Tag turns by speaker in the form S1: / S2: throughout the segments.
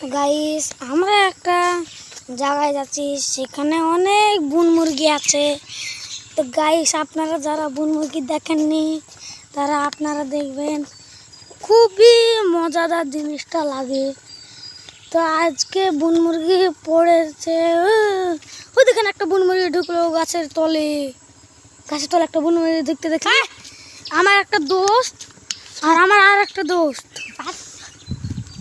S1: Guys আমরা একটা জায়গায় যাচ্ছি, সেখানে অনেক বুন মুরগি আছে। তো গাইস আপনারা যারা বুন মুরগি দেখেননি তারা আপনারা দেখবেন, খুবই মজাদার জিনিসটা লাগে। তো আজকে বুন মুরগি পড়েছে, ওই দেখেন একটা বুন মুরগি ঢুকলো গাছের তলে। গাছের তলে একটা বুন মুরগি দেখতে দেখে আমার একটা দোস্ত আর আমার আর একটা দোস্ত,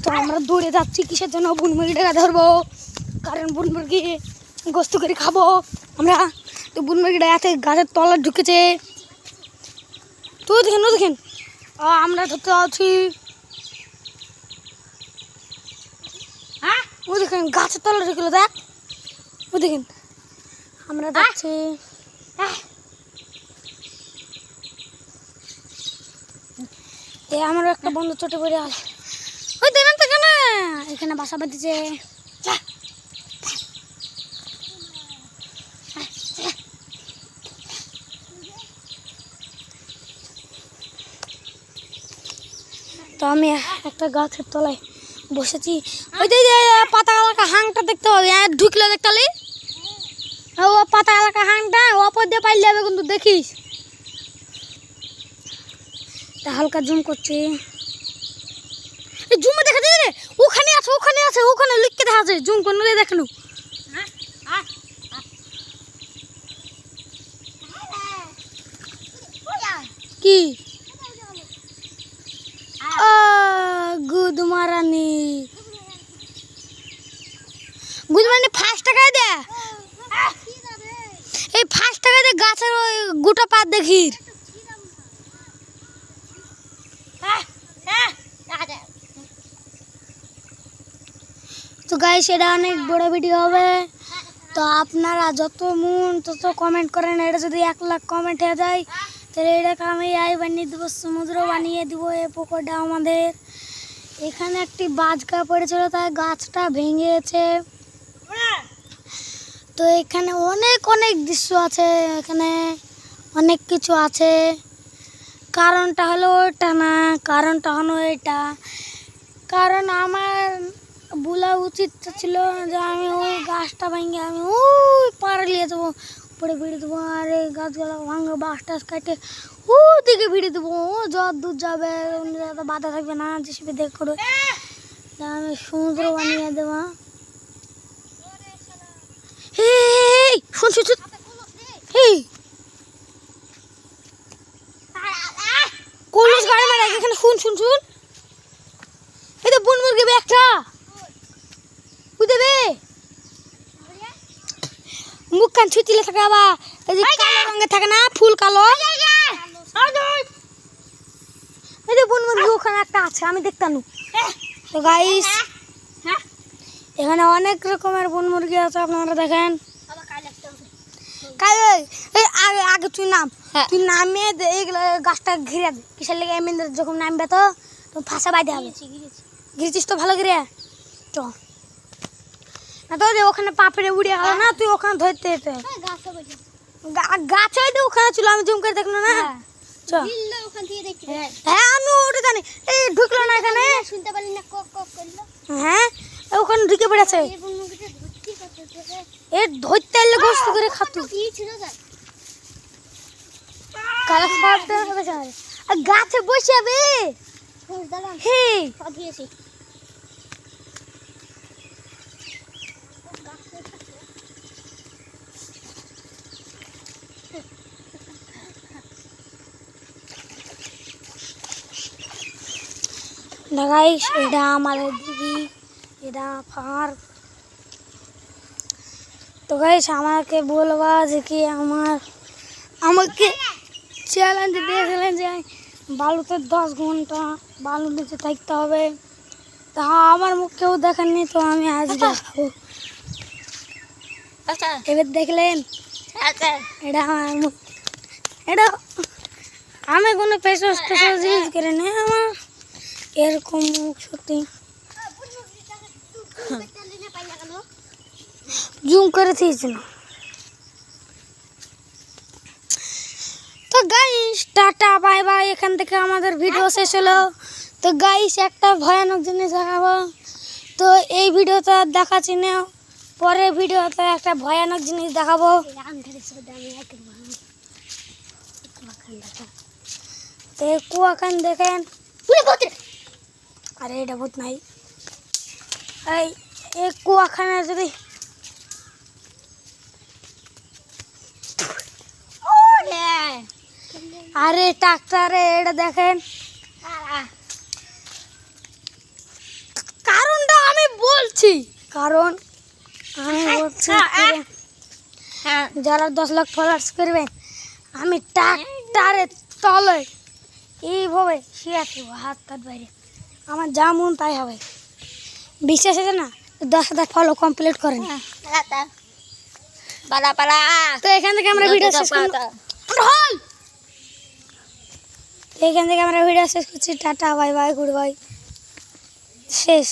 S1: তো আমরা দৌড়ে যাচ্ছি কিসের জন্য, বুন মুরগিটাকে ধরবো, কারণ বুন মুরগি গোস্ত করে খাবো আমরা। তো বুন মুরগিটা এতে গাছের তলা ঢুকেছে, তো দেখেন ও দেখেন আমরা ধরতে আছি। হ্যাঁ ও দেখেন গাছের তলা ঢুকলো, দেখ ও দেখেন আমরা যাচ্ছি। আমার একটা বন্ধু ছোট করে আল ওই দেখেন তো কেন এখানে বাসা বাঁধিছে। তো আমি একটা গাছের তলায় বসেছি, ওই যে পাতা এলাকা হাংটা দেখতে হবে, ঢুকলে দেখতে ও পাতা এলাকা হাংটা অপর দিয়ে পাইলে যাবে কিন্তু, দেখিস। তা হালকা জুম করছি, জুমে দেখা যায় রে, ওখানে আছে ওখানে আছে ওখানে লিখতে দেখা আছে, জুম করে দেখানো কি গুদমারানি গুদমারানি 5 টাকায় দে, এই 5 টাকায় দে গাছের ওই গোটা পাত দেখি। তো গাইস এটা অনেক বড় ভিডিও হবে, তো আপনারা যত মন তত কমেন্ট করেন। এটা যদি 1 লাখ কমেন্ট হয়ে যায় তাহলে এটাকে আমি বানিয়ে দেবো, সমুদ্র বানিয়ে দেবো। এই পুকুরটা আমাদের, এখানে একটি বাজকা পড়েছিল তাই গাছটা ভেঙেছে। তো এখানে অনেক অনেক দৃশ্য আছে, এখানে অনেক কিছু আছে। কারণটা হলো ওইটা না, কারণটা হলো এটা, কারণ আমার বলা উচিত ছিল যে আমি ওই গাছটা ভেঙে আমি ওই পাড়ে নিয়ে যাবো, উপরে ভিড়ে দেবো, আর এই গাছগুলো ভাঙে বাঁশ টাস কাটে দিকে ভিড়ে দেবো, যত দূর যাবে বাধা থাকবে না, যেসবে দেখ করে আমি সমুদ্র বানিয়ে দেবো। হেই শুন শুন শুন, হেই কলস গাড়ি মারা এখানে, শুন শুন শুন, এই তো বুন মুরগি একটা বুঝবে মুখ কান ছুটিলে থাকে, আবার এই যে কালো রঙের থাকে না ফুল কালো, এই যে বুন মুরগি ওখানে একটা আছে আমি দেখতাম। তো গাইস এখানে অনেক রকমের বুন মুরগি আছে, আপনারা দেখেন। আগে আগে তুই নামে এইগুলো গাছটা ঘিরে দে, কিসের লেগে এমনি যখন নামবে তো ফাঁসা বাইতে হবে। ঘিরেছিস তো ভালো করে চ না, তো ওখানে পাপড়ে উড়ে গেল না, তুই ওখানে ধরতে যেতে গাছ হয়তো ওখানে ছিল, আমি জুম করে দেখলো না। হ্যাঁ আমি ওটা জানি, এই ঢুকলো না এখানে, শুনতে পারলি না কক কক করলো। হ্যাঁ ওখানে ঢুকে পড়েছে, এ ধরতে এলে গোস্ত করে খাতো গাছে বসে যাবে। গাইস এটা আমাদের দিদি, এটা ফার। তো গাইস আমাকে বলবা যে কি আমাকে চ্যালেঞ্জ দিয়েছিলেন যে বালুতে 10 ঘন্টা বালু নিচে থাকতে হবে, তা আমার মুখ কেউ দেখেননি, তো আমি আজ দেখাবো। এবার দেখলেন এটা আমার মুখ, এটা আমি কোনো পেশা ইউজ করি না, আমার এরকম মুখ সত্যি জুম করে দিয়েছিল। তো গাইস টাটা বাই বাই, এখান থেকে আমাদের ভিডিও শেষ হলো। তো গাইস একটা ভয়ানক জিনিস দেখাবো, তো এই ভিডিওটা দেখাচ্ছি না, পরের ভিডিওতে একটা ভয়ানক জিনিস দেখাবো। তো এই কুয়াখান দেখেন, আরে এটা ভূত নাই। এই কুয়াখানা যদি আরে ট্রাক্টরে এটা দেখেন, কারণটা আমি বলছি, কারণ আমি বলছি যারা 10 লাখ ফলোয়ার্স করবেন, আমি ট্রাক্টরে তলে এইভাবে শুয়ে থাকবো, হাত টাত বাইরে, আমার যা মন তাই হবে। বিশ্বাস আছে না? 10,000 ফলো কমপ্লিট করেন। তো এখান থেকে আমরা ভিডিও শেষ করছি। Tata, bye bye, good bye, শেষ।